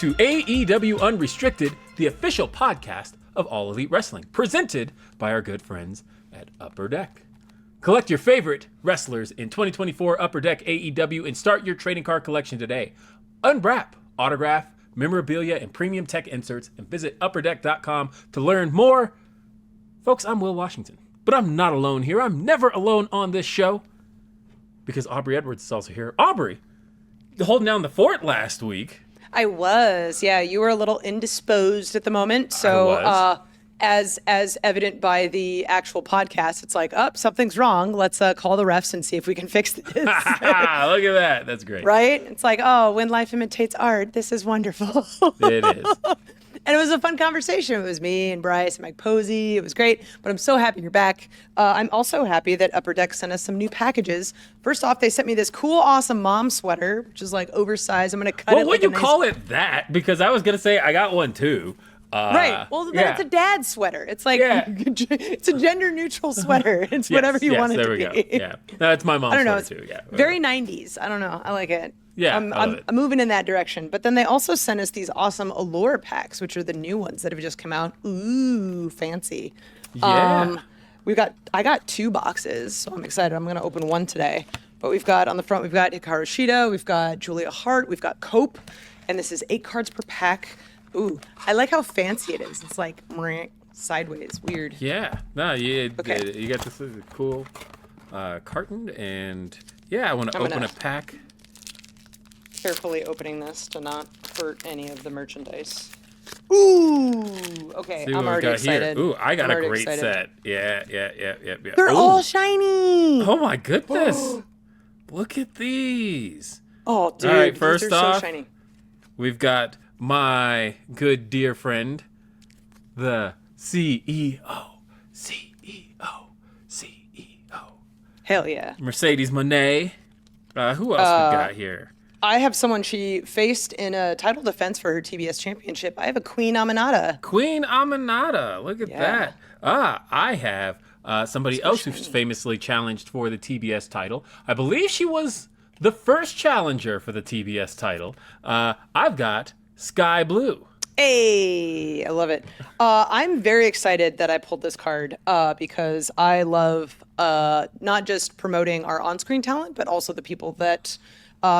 to AEW Unrestricted, the official podcast of All Elite Wrestling, presented by our good friends at Upper Deck. Collect your favorite wrestlers in 2024 Upper Deck AEW and start your trading card collection today. Unwrap, autograph, memorabilia, and premium tech inserts, and visit upperdeck.com to learn more. Folks, I'm Will Washington, but I'm not alone here. I'm never alone on this show because Aubrey Edwards is also here. Aubrey, holding down the fort last week. I was, yeah. You were a little indisposed at the moment, so as evident by the actual podcast, it's like, something's wrong. Let's call the refs and see if we can fix this. Look at that. That's great. Right? It's like, when life imitates art, this is wonderful. It is. And it was a fun conversation. It was me and Bryce and Mike Posey. It was great. But I'm so happy you're back. I'm also happy that Upper Deck sent us some new packages. First off, they sent me this cool, awesome mom sweater, which is like oversized. I'm going to cut it. Well, would you call it that? Because I was going to say I got one too. Right. Well, then it's a dad sweater. It's like, it's a gender neutral sweater. It's whatever you want it to be. There we go. Yeah. That's my mom's sweater too. Yeah. Very 90s. I don't know. I like it. Yeah, I'm moving in that direction. But then they also sent us these awesome Allure packs, which are the new ones that have just come out. Ooh, fancy. Yeah. I got 2 boxes, so I'm excited. I'm going to open one today. But we've got on the front, we've got Hikaru Shida, we've got Julia Hart, we've got Cope, and this is 8 cards per pack. Ooh, I like how fancy it is. It's like sideways, weird. Yeah. No, you got this cool carton, and I want to open a pack. Carefully opening this to not hurt any of the merchandise. Ooh, okay, I'm already excited. Ooh, I got a great set. Yeah. They're all shiny. Oh my goodness. Look at these. Oh, dude, all right, first these are off, so shiny. We've got my good dear friend, the CEO. Hell yeah. Mercedes Mone. Who else we got here? I have someone she faced in a title defense for her TBS championship. I have a Queen Aminata. Look at that. I have somebody else who's famously challenged for the TBS title. I believe she was the first challenger for the TBS title. I've got Sky Blue. Hey, I love it. I'm very excited that I pulled this card because I love not just promoting our on-screen talent, but also the people that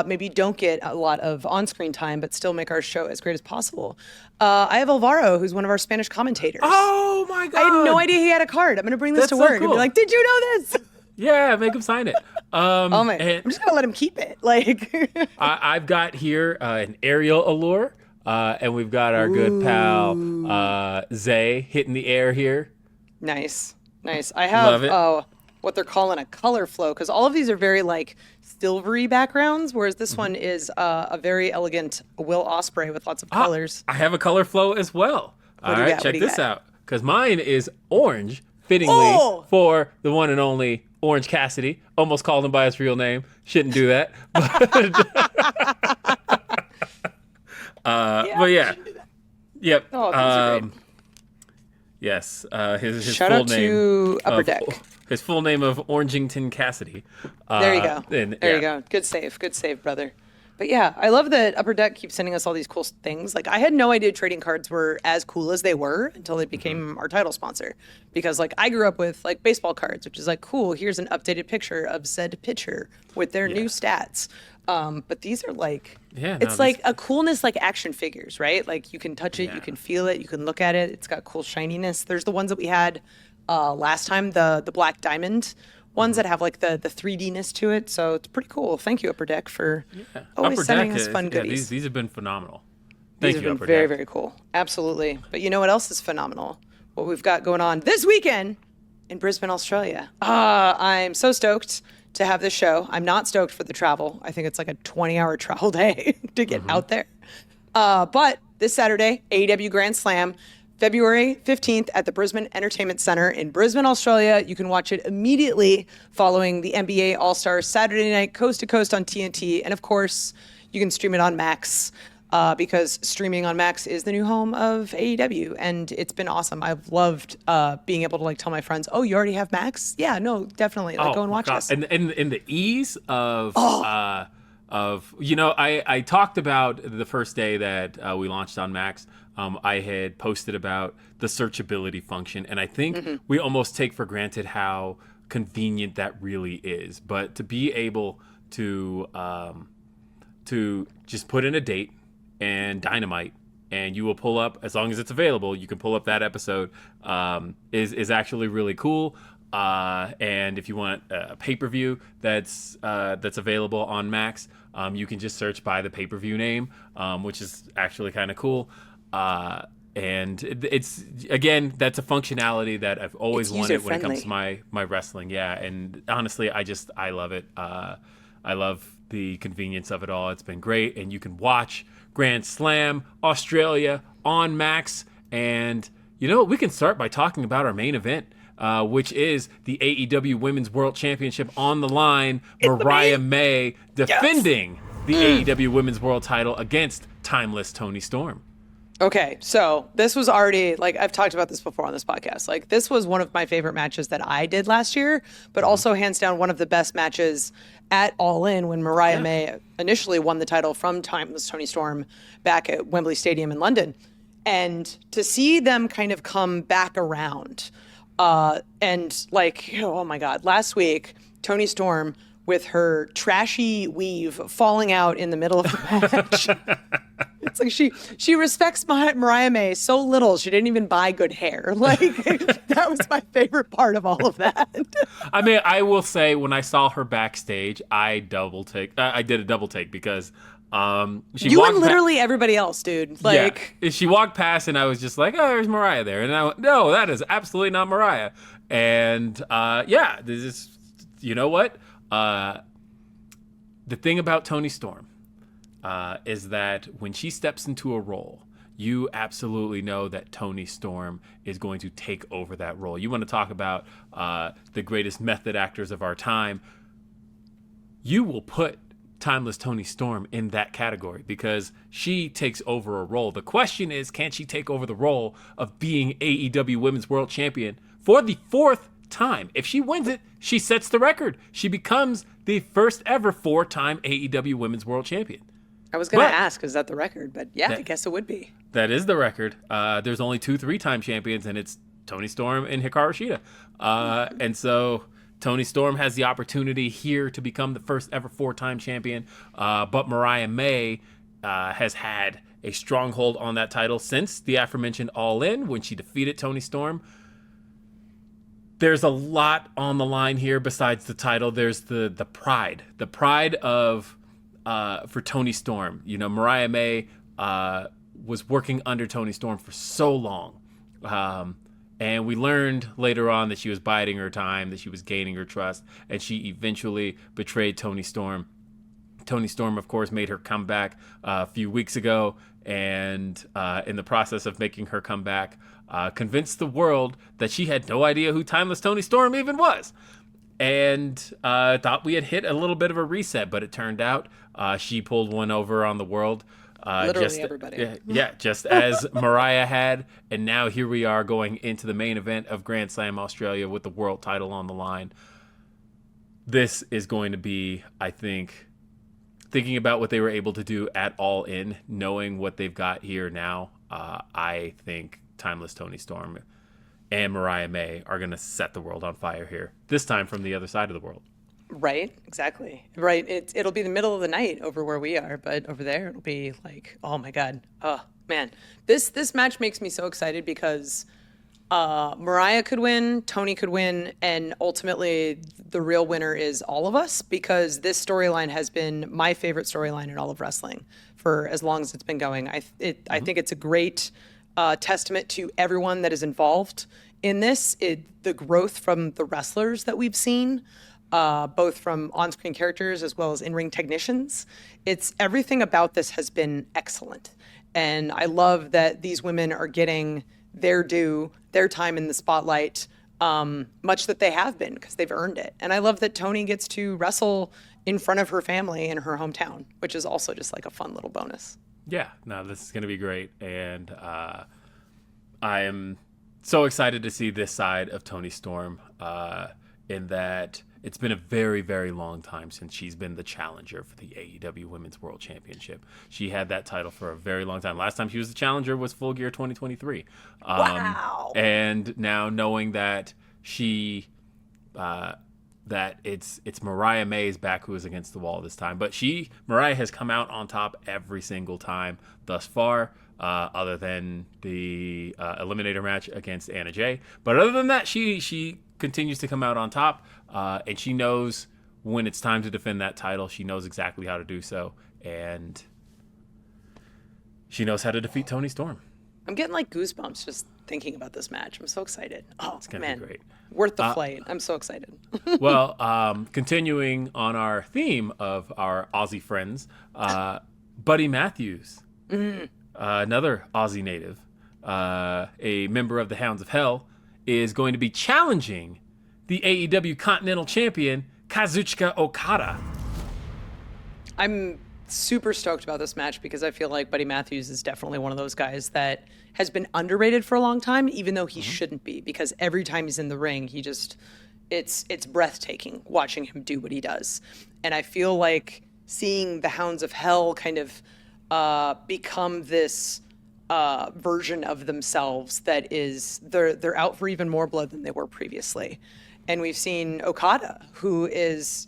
maybe don't get a lot of on-screen time, but still make our show as great as possible. I have Alvaro, who's one of our Spanish commentators. Oh my God! I had no idea he had a card. I'm going to bring this to work and be like, "Did you know this?" Yeah, make him sign it. I'm just going to let him keep it. Like, I've got here an aerial allure, and we've got our good pal Zay hitting the air here. Nice. I have what they're calling a color flow, because all of these are very like silvery backgrounds, whereas this one is a very elegant Will Ospreay with lots of colors. I have a color flow as well. All right, check this out, because mine is orange, fittingly for the one and only Orange Cassidy. Almost called him by his real name. Shouldn't do that. But yeah. Yep. Oh, these are great. Yes. His Shout full out name to Upper Deck. His full name of Orangington Cassidy. There you go. There you go. Good save, brother. But yeah, I love that Upper Deck keeps sending us all these cool things. Like, I had no idea trading cards were as cool as they were until they became our title sponsor. Because, like, I grew up with, like, baseball cards, which is like, cool, here's an updated picture of said pitcher with their new stats. But these are like, it's like a coolness like action figures, right? Like, you can touch it, you can feel it, you can look at it. It's got cool shininess. There's the ones that we had last time, the Black Diamond ones that have like the 3D-ness to it. So it's pretty cool. Thank you, Upper Deck, for always sending us fun goodies. These have been phenomenal. Thank you, Upper Deck. These have been very, very cool. Absolutely. But you know what else is phenomenal? What we've got going on this weekend in Brisbane, Australia. I'm so stoked to have this show. I'm not stoked for the travel. I think it's like a 20-hour travel day to get out there. But this Saturday, AEW Grand Slam, February 15th at the Brisbane Entertainment Center in Brisbane, Australia. You can watch it immediately following the NBA All-Stars Saturday night, coast to coast on TNT. And of course, you can stream it on Max because streaming on Max is the new home of AEW. And it's been awesome. I've loved being able to like tell my friends, oh, you already have Max? Yeah, no, definitely. Like, go and watch us. And the ease of of, I talked about the first day that we launched on Max. I had posted about the searchability function, and I think we almost take for granted how convenient that really is. But to be able to just put in a date and Dynamite, and you will pull up, as long as it's available, you can pull up that episode, is actually really cool. And if you want a pay-per-view that's available on Max, you can just search by the pay-per-view name, which is actually kind of cool. And it's, again, that's a functionality that I've always wanted when it comes to my wrestling. Yeah, and honestly, I love it. I love the convenience of it all. It's been great, and you can watch Grand Slam Australia on Max. And we can start by talking about our main event, which is the AEW Women's World Championship on the line. Mariah May defending the AEW Women's World title against Timeless Toni Storm. Okay, so this was already, I've talked about this before on this podcast. This was one of my favorite matches that I did last year, but also hands down one of the best matches at All In when Mariah May initially won the title from Timeless Toni Storm back at Wembley Stadium in London. And to see them kind of come back around, oh my God, last week, Toni Storm with her trashy weave falling out in the middle of the match. It's like she respects Mariah May so little she didn't even buy good hair. That was my favorite part of all of that. I mean, I will say when I saw her backstage, I did a double take because you and literally everybody else, dude. She walked past and I was just like, oh, there's Mariah there, and I went, no, that is absolutely not Mariah. And this is, you know what? The thing about Toni Storm is that when she steps into a role, you absolutely know that Toni Storm is going to take over that role. You want to talk about the greatest method actors of our time, you will put Timeless Toni Storm in that category because she takes over a role. The question is, can she take over the role of being AEW Women's World Champion for the 4th time? If she wins it, she sets the record. She becomes the first ever 4-time AEW Women's World Champion. I was going to ask, is that the record? But I guess it would be. That is the record. There's only 2 3-time champions, and it's Toni Storm and Hikaru Shida. And so Toni Storm has the opportunity here to become the first ever 4-time champion. But Mariah May has had a stronghold on that title since the aforementioned All In when she defeated Toni Storm. There's a lot on the line here besides the title. There's the pride of for Toni Storm. Mariah May was working under Toni Storm for so long. And we learned later on that she was biding her time, that she was gaining her trust, and she eventually betrayed Toni Storm. Toni Storm, of course, made her comeback a few weeks ago, and in the process of making her comeback, convinced the world that she had no idea who Timeless Toni Storm even was. And thought we had hit a little bit of a reset, but it turned out she pulled one over on the world. Literally everybody. Just as Mariah had. And now here we are going into the main event of Grand Slam Australia with the world title on the line. This is going to be, I think, thinking about what they were able to do at All In, knowing what they've got here now, I think Timeless Toni Storm and Mariah May are going to set the world on fire here, this time from the other side of the world. Right, exactly. Right, it'll be the middle of the night over where we are, but over there it'll be like, oh my God, oh man. This match makes me so excited because Mariah could win, Toni could win, and ultimately the real winner is all of us, because this storyline has been my favorite storyline in all of wrestling for as long as it's been going. I think it's a great testament to everyone that is involved in this. The growth from the wrestlers that we've seen, both from on-screen characters as well as in-ring technicians. It's everything about this has been excellent. And I love that these women are getting their due, their time in the spotlight, much that they have been because they've earned it. And I love that Toni gets to wrestle in front of her family in her hometown, which is also just like a fun little bonus. Yeah, no, this is going to be great. And I am so excited to see this side of Toni Storm in that it's been a very, very long time since she's been the challenger for the AEW Women's World Championship. She had that title for a very long time. Last time she was the challenger was Full Gear 2023. Wow. And now knowing that that it's Mariah May's back who is against the wall this time. But Mariah has come out on top every single time thus far, other than the Eliminator match against Anna Jay. But other than that, she continues to come out on top, and she knows when it's time to defend that title. She knows exactly how to do so, and she knows how to defeat Toni Storm. I'm getting like goosebumps just thinking about this match. I'm so excited. Oh, It's going to be great. Worth the flight. I'm so excited. Well, continuing on our theme of our Aussie friends, Buddy Matthews, another Aussie native, a member of the Hounds of Hell, is going to be challenging the AEW Continental Champion, Kazuchika Okada. I'm super stoked about this match because I feel like Buddy Matthews is definitely one of those guys that has been underrated for a long time, even though he shouldn't be, because every time he's in the ring, it's breathtaking watching him do what he does. And I feel like seeing the Hounds of Hell kind of become this version of themselves that is, they're out for even more blood than they were previously. And we've seen Okada, who is...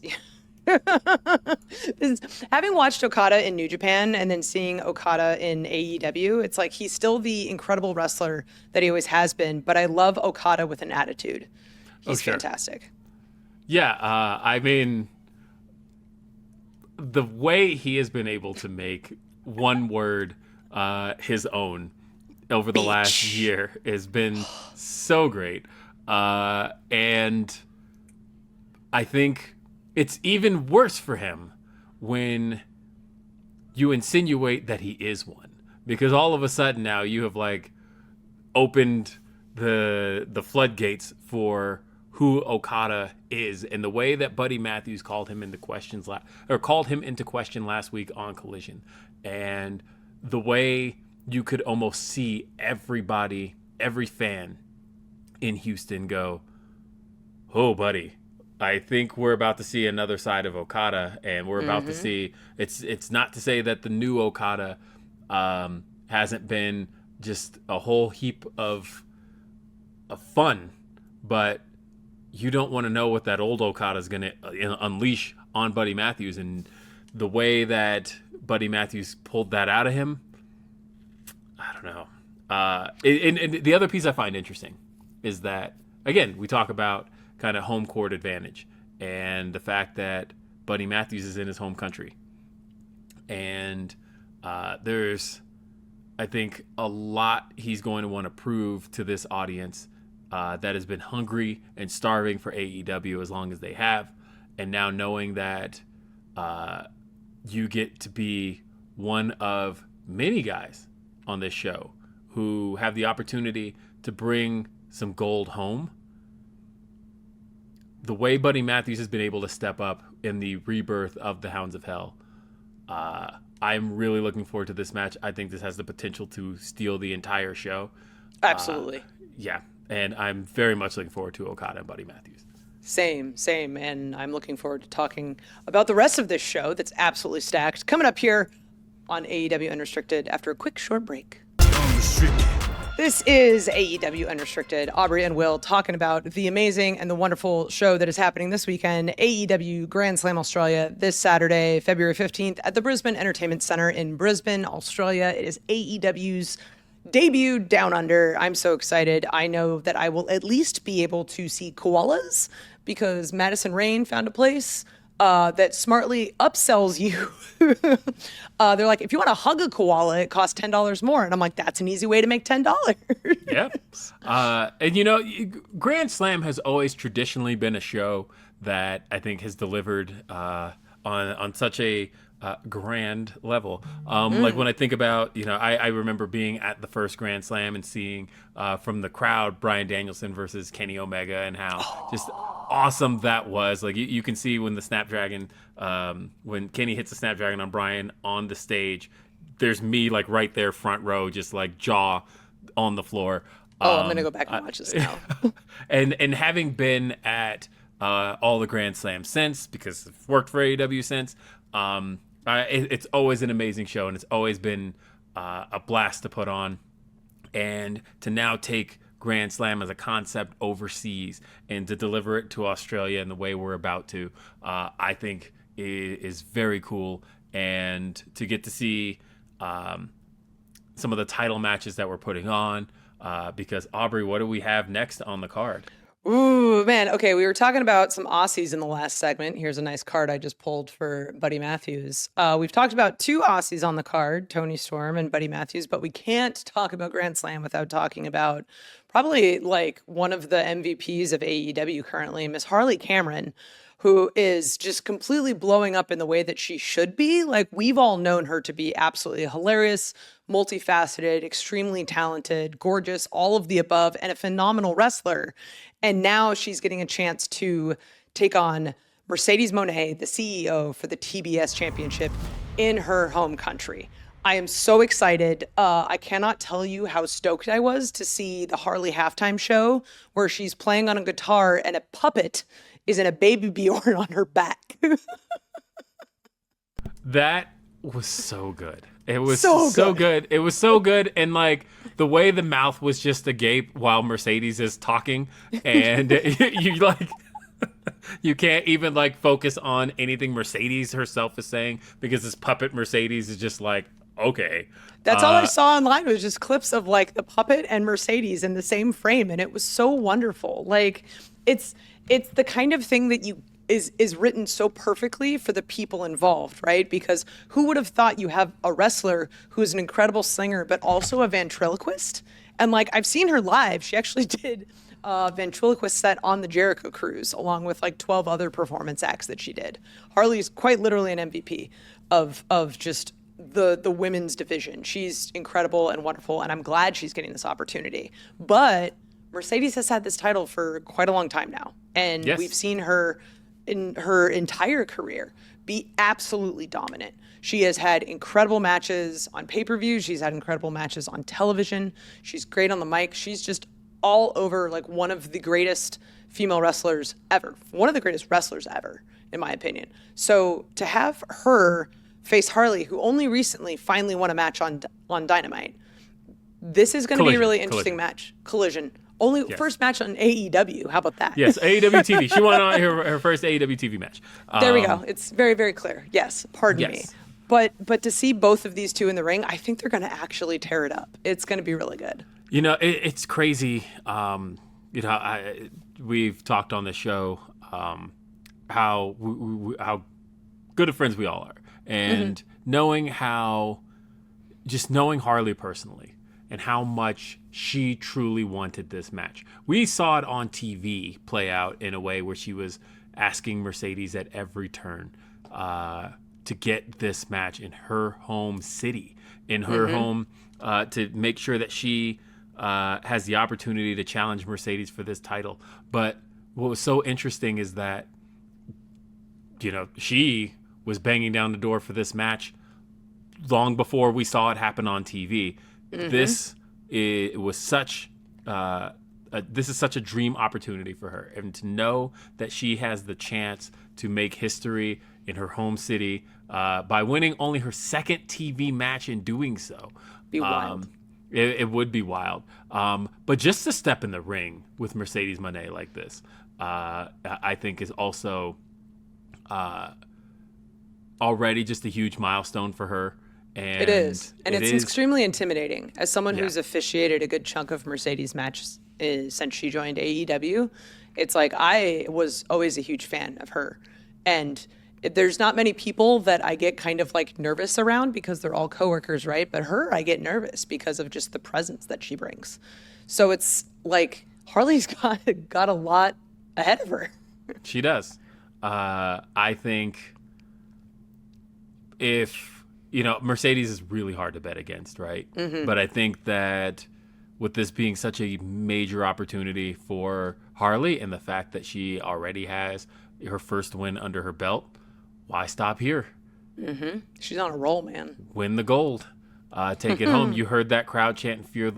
Having watched Okada in New Japan and then seeing Okada in AEW, it's like he's still the incredible wrestler that he always has been, but I love Okada with an attitude. He's fantastic. Yeah, I mean, the way he has been able to make one word his own over the last year has been so great. And I think it's even worse for him when you insinuate that he is one, because all of a sudden now you have like opened the floodgates for who Okada is, and the way that Buddy Matthews called him into question last week on Collision, and the way you could almost see everybody, every fan in Houston go, "Oh, buddy, I think we're about to see another side of Okada," and we're about to see. It's not to say that the new Okada hasn't been just a whole heap of fun, but you don't want to know what that old Okada is going to unleash on Buddy Matthews, and the way that Buddy Matthews pulled that out of him, I don't know. And the other piece I find interesting is that, again, we talk about kind of home court advantage and the fact that Buddy Matthews is in his home country. And there's, I think, a lot he's going to want to prove to this audience that has been hungry and starving for AEW as long as they have. And now knowing that you get to be one of many guys on this show who have the opportunity to bring some gold home. The way Buddy Matthews has been able to step up in the rebirth of the Hounds of Hell, I'm really looking forward to this match. I think this has the potential to steal the entire show. Absolutely. Yeah, and I'm very much looking forward to Okada and Buddy Matthews. Same. And I'm looking forward to talking about the rest of this show that's absolutely stacked. Coming up here on AEW Unrestricted after a quick short break. Unrestricted. This is AEW Unrestricted. Aubrey and Will talking about the amazing and the wonderful show that is happening this weekend, AEW Grand Slam Australia, this Saturday, February 15th at the Brisbane Entertainment Center in Brisbane, Australia. It is AEW's debut down under. I'm so excited. I know that I will at least be able to see koalas because Madison Rain found a place that smartly upsells you. They're like, if you want to hug a koala, it costs $10 more. And I'm like, that's an easy way to make $10. Yep. And, you know, Grand Slam has always traditionally been a show that I think has delivered on such a grand level. Like when I think about, you know, I remember being at the first Grand Slam and seeing from the crowd Bryan Danielson versus Kenny Omega and how just awesome that was. Like you can see when the Snapdragon, when Kenny hits the Snapdragon on Bryan on the stage, there's me like right there front row, just like jaw on the floor. I'm going to go back and watch this now. and having been at all the Grand Slams since, because I've worked for AEW since. It's always an amazing show, and it's always been a blast to put on. And to now take Grand Slam as a concept overseas and to deliver it to Australia in the way we're about to, I think is very cool. And to get to see some of the title matches that we're putting on, because Aubrey, what do we have next on the card? Ooh, man. Okay, we were talking about some Aussies in the last segment. Here's a nice card I just pulled for Buddy Matthews. We've talked about 2 Aussies on the card, Toni Storm and Buddy Matthews, but we can't talk about Grand Slam without talking about probably like one of the MVPs of AEW currently, Miss Harley Cameron, who is just completely blowing up in the way that she should be. Like, we've all known her to be absolutely hilarious, multifaceted, extremely talented, gorgeous, all of the above, and a phenomenal wrestler. And now she's getting a chance to take on Mercedes Mone, the CEO for the TBS Championship in her home country. I am so excited. I cannot tell you how stoked I was to see the Harley halftime show where she's playing on a guitar and a puppet is in a baby Bjorn on her back. That was so good. It was so good. It was so good. And like the way the mouth was just agape while Mercedes is talking, and you like, you can't even like focus on anything Mercedes herself is saying, because this puppet Mercedes is just like, okay. That's all I saw online was just clips of like the puppet and Mercedes in the same frame. And it was so wonderful. Like it's the kind of thing that is written so perfectly for the people involved, right? Because who would have thought you have a wrestler who's an incredible singer, but also a ventriloquist? And like, I've seen her live. She actually did a ventriloquist set on the Jericho Cruise, along with like 12 other performance acts that she did. Harley's quite literally an MVP of just the women's division. She's incredible and wonderful, and I'm glad she's getting this opportunity. But Mercedes has had this title for quite a long time now, and yes, we've seen her in her entire career be absolutely dominant. She has had incredible matches on pay-per-view. She's had incredible matches on television. She's great on the mic. She's just all over, like, one of the greatest female wrestlers ever. One of the greatest wrestlers ever, in my opinion. So to have her face Harley, who only recently finally won a match on Dynamite, this is going to be a really interesting match. Collision. First match on AEW. How about that? Yes, AEW TV. She won her first AEW TV match. There we go. It's very, very clear. Yes, pardon me. But to see both of these two in the ring, I think they're going to actually tear it up. It's going to be really good. You know, it's crazy. We've talked on the show how good of friends we all are, and knowing Harley personally, and how much she truly wanted this match. We saw it on TV play out in a way where she was asking Mercedes at every turn to get this match in her home city, in her home, to make sure that she has the opportunity to challenge Mercedes for this title. But what was so interesting is that, you know, she was banging down the door for this match long before we saw it happen on TV. This is such a dream opportunity for her, and to know that she has the chance to make history in her home city by winning only her second TV match in doing so. Be wild. It would be wild. But just to step in the ring with Mercedes Mone like this, I think is also already just a huge milestone for her. And it is. And it's extremely intimidating. As someone who's officiated a good chunk of Mercedes matches since she joined AEW, it's like I was always a huge fan of her. And there's not many people that I get kind of like nervous around because they're all coworkers, right? But her, I get nervous because of just the presence that she brings. So it's like Harley's got a lot ahead of her. She does. I think Mercedes is really hard to bet against, right? But I think that with this being such a major opportunity for Harley, and the fact that she already has her first win under her belt, why stop here? She's on a roll, man. Win the gold. Take it home. You heard that crowd chant "Feel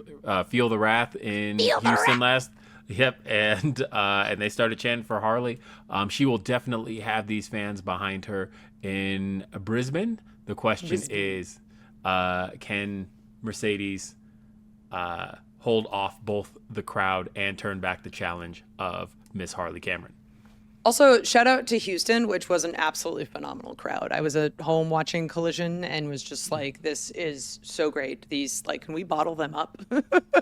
the Wrath" in Houston Yep, and they started chanting for Harley. She will definitely have these fans behind her in Brisbane. The question is, can Mercedes hold off both the crowd and turn back the challenge of Miss Harley Cameron? Also, shout out to Houston, which was an absolutely phenomenal crowd. I was at home watching Collision and was just like, this is so great. These, like, can we bottle them up?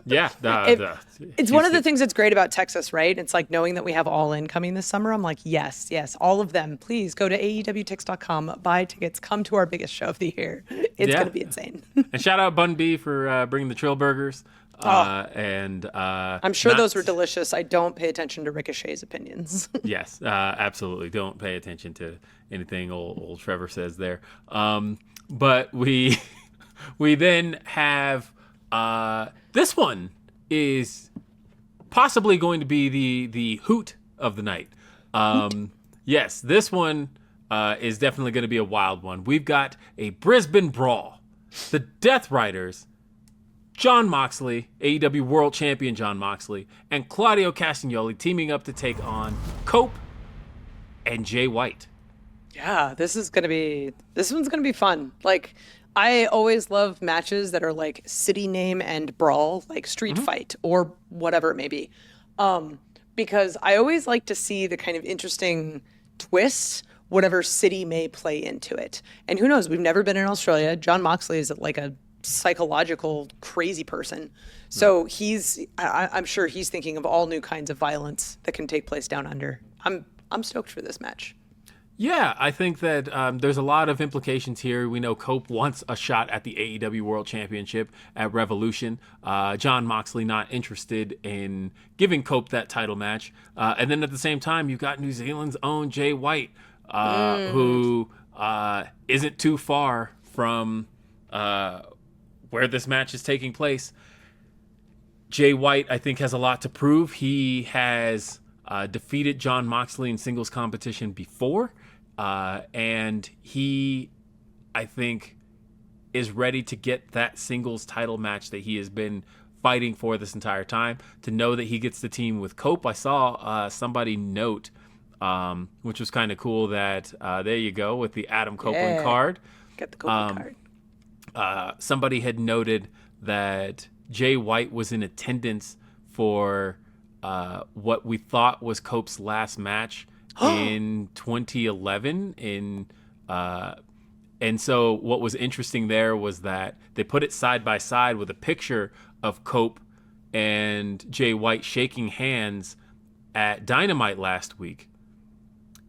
Yeah. It's one of the things that's great about Texas, right? It's like knowing that we have All In coming this summer. I'm like, yes, all of them. Please go to AEWTix.com, buy tickets, come to our biggest show of the year. It's going to be insane. And shout out Bun B for bringing the Trill Burgers. I'm sure those were delicious. I don't pay attention to Ricochet's opinions. Yes, absolutely. Don't pay attention to anything old Trevor says there. But we then have this one is possibly going to be the hoot of the night. Yes, this one is definitely going to be a wild one. We've got a Brisbane brawl. The Death Riders, Jon Moxley, AEW World Champion Jon Moxley, and Claudio Castagnoli teaming up to take on Cope and Jay White. Yeah, this one's gonna be fun. Like, I always love matches that are like city name and brawl, like street fight or whatever it may be, because I always like to see the kind of interesting twists whatever city may play into it. And who knows? We've never been in Australia. Jon Moxley is like a psychological crazy person, so I'm sure he's thinking of all new kinds of violence that can take place down under. I'm stoked for this match. Yeah, I think that there's a lot of implications here. We know Cope wants a shot at the AEW World Championship at Revolution. Jon Moxley not interested in giving Cope that title match. And then at the same time, you've got New Zealand's own Jay White, who isn't too far from where this match is taking place. Jay White, I think, has a lot to prove. He has defeated Jon Moxley in singles competition before, and he, I think, is ready to get that singles title match that he has been fighting for this entire time, to know that he gets the team with Cope. I saw somebody note, which was kind of cool, that there you go, with the Adam Copeland card. Get the Copeland card. Somebody had noted that Jay White was in attendance for what we thought was Cope's last match in 2011. And so what was interesting there was that they put it side by side with a picture of Cope and Jay White shaking hands at Dynamite last week.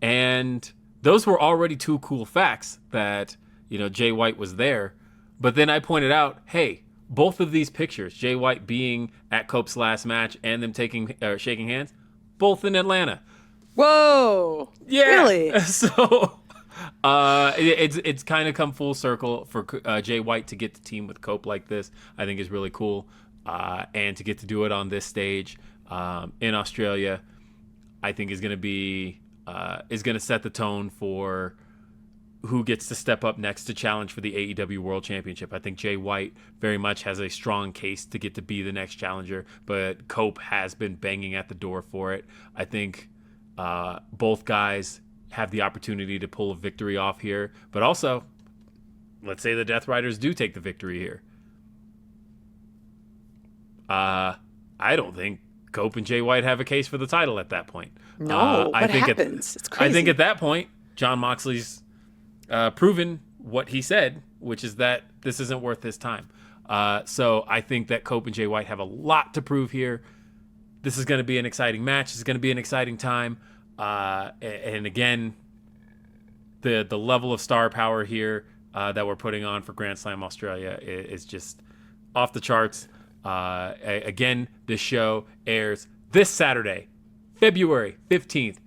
And those were already two cool facts, that, Jay White was there. But then I pointed out, hey, both of these pictures, Jay White being at Cope's last match and them shaking hands, both in Atlanta. Whoa! Yeah. Really? So it's kind of come full circle for Jay White to get the team with Cope like this. I think is really cool, and to get to do it on this stage in Australia, I think is going to set the tone for who gets to step up next to challenge for the AEW World Championship. I think Jay White very much has a strong case to get to be the next challenger, but Cope has been banging at the door for it. I think both guys have the opportunity to pull a victory off here, but also, let's say the Death Riders do take the victory here. I don't think Cope and Jay White have a case for the title at that point. No, what happens? It's crazy. I think at that point, Jon Moxley's proven what he said, which is that this isn't worth his time. So I think that Cope and Jay White have a lot to prove here. This is going to be an exciting match. It's going to be an exciting time. And again, the level of star power here that we're putting on for Grand Slam Australia is just off the charts. Again, this show airs this Saturday, February 15th.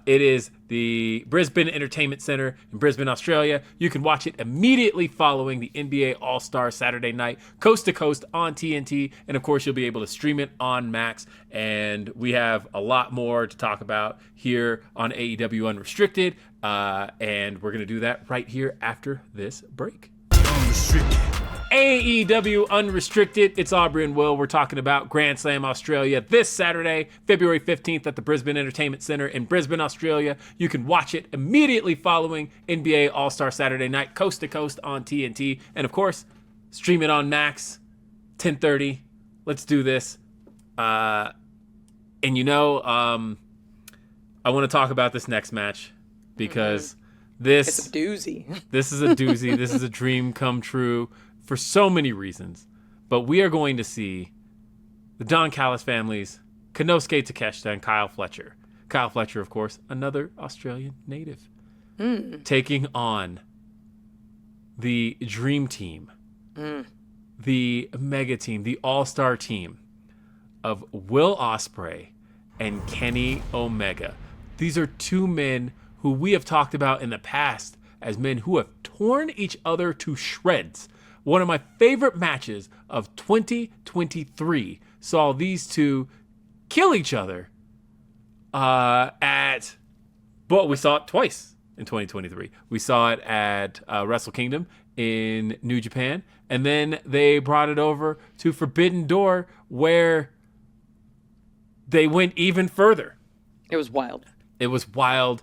It is the Brisbane Entertainment Center in Brisbane, Australia. You can watch it immediately following the NBA All-Star Saturday night, coast to coast on TNT. And of course, you'll be able to stream it on Max. And we have a lot more to talk about here on AEW Unrestricted. And we're going to do that right here after this break. Unrestricted. AEW Unrestricted. It's Aubrey and Will. We're talking about Grand Slam Australia this Saturday, February 15th at the Brisbane Entertainment Center in Brisbane, Australia. You can watch it immediately following NBA All-Star Saturday Night, coast to coast on TNT. And of course, stream it on Max, 10:30. Let's do this. I want to talk about this next match because It's a doozy. This is a doozy. This is a dream come true for so many reasons. But we are going to see the Don Callis families, Konosuke Takeshita and Kyle Fletcher. Kyle Fletcher, of course, another Australian native, taking on the dream team, the mega team, the all-star team of Will Ospreay and Kenny Omega. These are two men who we have talked about in the past as men who have torn each other to shreds. One of my favorite matches of 2023 saw these two kill each other we saw it twice in 2023. We saw it at Wrestle Kingdom in New Japan, and then they brought it over to Forbidden Door where they went even further. It was wild. It was wild.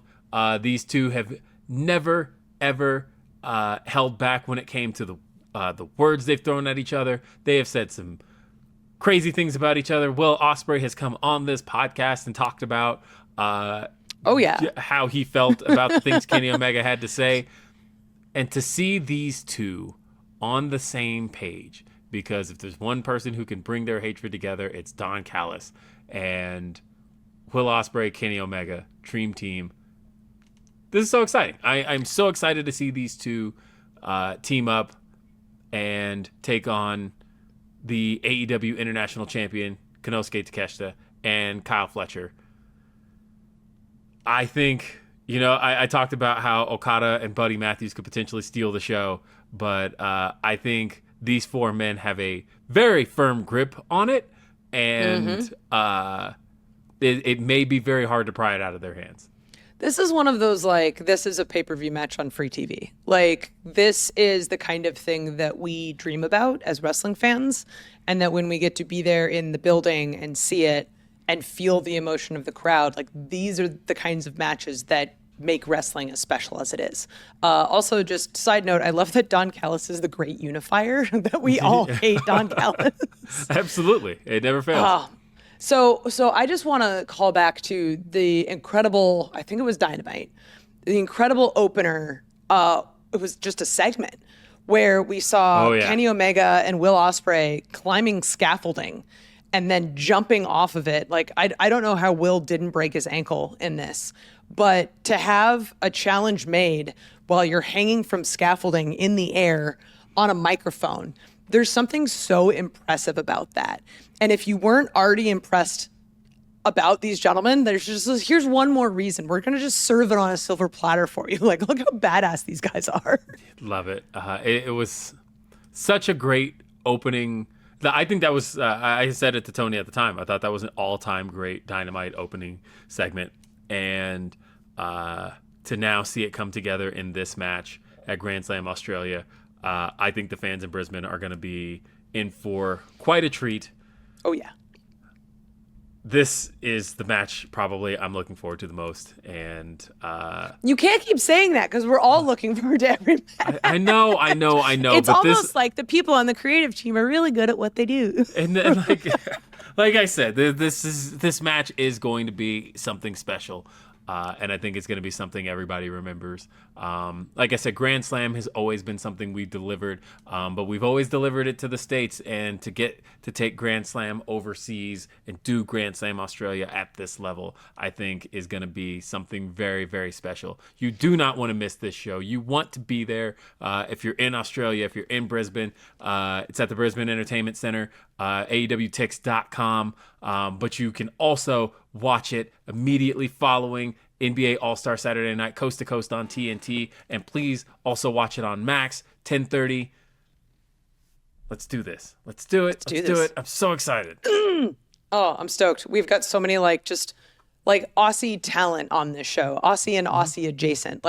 These two have never, ever held back when it came to the words they've thrown at each other. They have said some crazy things about each other. Will Ospreay has come on this podcast and talked about how he felt about the things Kenny Omega had to say. And to see these two on the same page, because if there's one person who can bring their hatred together, it's Don Callis. And Will Ospreay, Kenny Omega, Dream Team. This is so exciting. I'm so excited to see these two team up and take on the AEW International Champion, Konosuke Takeshita, and Kyle Fletcher. I think, I talked about how Okada and Buddy Matthews could potentially steal the show, but I think these four men have a very firm grip on it, and it may be very hard to pry it out of their hands. This is one of those, this is a pay-per-view match on free TV. This is the kind of thing that we dream about as wrestling fans, and that when we get to be there in the building and see it and feel the emotion of the crowd, these are the kinds of matches that make wrestling as special as it is. Also, just side note, I love that Don Callis is the great unifier, that we all hate Don Callis. Absolutely. It never fails. So I just want to call back to the incredible, I think it was Dynamite, the incredible opener. It was just a segment where we saw Kenny Omega and Will Ospreay climbing scaffolding and then jumping off of it. I don't know how Will didn't break his ankle in this, but to have a challenge made while you're hanging from scaffolding in the air on a microphone, there's something so impressive about that. And if you weren't already impressed about these gentlemen, here's one more reason. We're going to just serve it on a silver platter for you. Look how badass these guys are. Love it. It was such a great opening. I think that was, I said it to Tony at the time, I thought that was an all-time great Dynamite opening segment. And to now see it come together in this match at Grand Slam Australia, I think the fans in Brisbane are going to be in for quite a treat. Oh, yeah. This is the match probably I'm looking forward to the most. And you can't keep saying that because we're all looking forward to every match. I know. It's but almost like the people on the creative team are really good at what they do. And then, like I said, this match is going to be something special. And I think it's going to be something everybody remembers. Like I said, Grand Slam has always been something we've delivered, but we've always delivered it to the States. And to get to take Grand Slam overseas and do Grand Slam Australia at this level, I think is going to be something very, very special. You do not want to miss this show. You want to be there. If you're in Australia, if you're in Brisbane, it's at the Brisbane Entertainment Center, AEWTix.com. But you can also watch it immediately following NBA All-Star Saturday Night, coast to coast on TNT. And please also watch it on Max, 10:30. Let's do this. Let's do it. Let's do it. I'm so excited. Oh, I'm stoked. We've got so many Aussie talent on this show. Aussie and Aussie adjacent.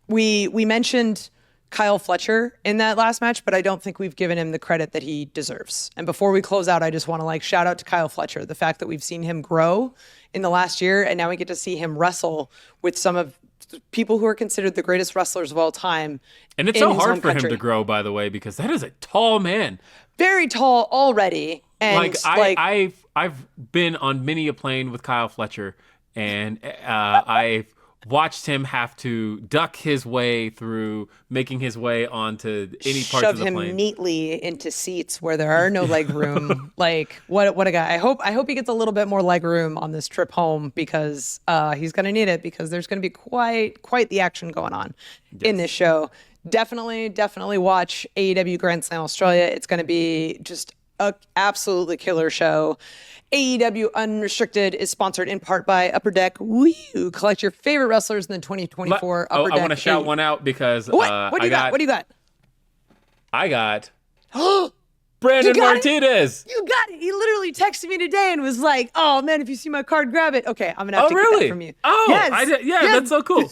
We mentioned Kyle Fletcher in that last match, but I don't think we've given him the credit that he deserves. And before we close out, I just want to shout out to Kyle Fletcher. The fact that we've seen him grow in the last year, and now we get to see him wrestle with some of people who are considered the greatest wrestlers of all time. And it's so hard for him to grow, by the way, because that is a tall man. Very tall already. And I've been on many a plane with Kyle Fletcher, and I've watched him have to duck his way through making his way onto any parts of the plane. Shove him neatly into seats where there are no leg room. What a guy. I hope he gets a little bit more leg room on this trip home, because he's going to need it, because there's going to be quite the action going on in this show. Definitely watch AEW Grand Slam Australia. It's going to be just a absolutely killer show. AEW Unrestricted is sponsored in part by Upper Deck. Woo! Collect your favorite wrestlers in the 2024 Upper Deck. I want to shout one out because what do you got? What do you got? I got Brandon Martinez. You got it. He literally texted me today and was like, "Oh man, if you see my card, grab it." Okay, I'm gonna have to get that from you. Oh, yes. That's so cool.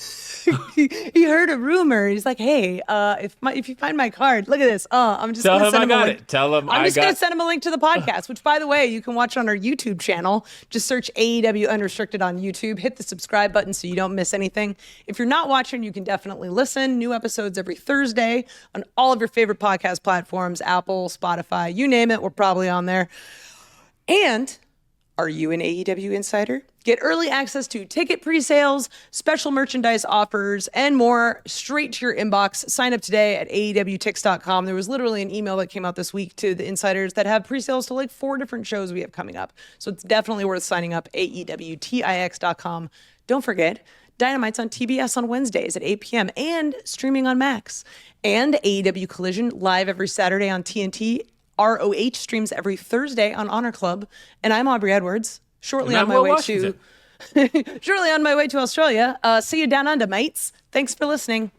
He heard a rumor. He's like, "Hey, if you find my card, look at this. I'm just gonna send him a link. Tell him I'm just gonna send him a link to the podcast, which, by the way, you can watch on our YouTube channel. Just search AEW Unrestricted on YouTube. Hit the subscribe button so you don't miss anything. If you're not watching, you can definitely listen. New episodes every Thursday on all of your favorite podcast platforms: Apple, Spotify, you name it. We're probably on there. And are you an AEW insider? Get early access to ticket pre-sales, special merchandise offers, and more straight to your inbox. Sign up today at AEWTix.com. There was literally an email that came out this week to the insiders that have pre-sales to 4 different shows we have coming up. So it's definitely worth signing up, AEWTix.com. Don't forget, Dynamite's on TBS on Wednesdays at 8 p.m. and streaming on Max. And AEW Collision live every Saturday on TNT. ROH streams every Thursday on Honor Club. And I'm Aubrey Edwards. Shortly on my way to Australia. See you down under, mates. Thanks for listening.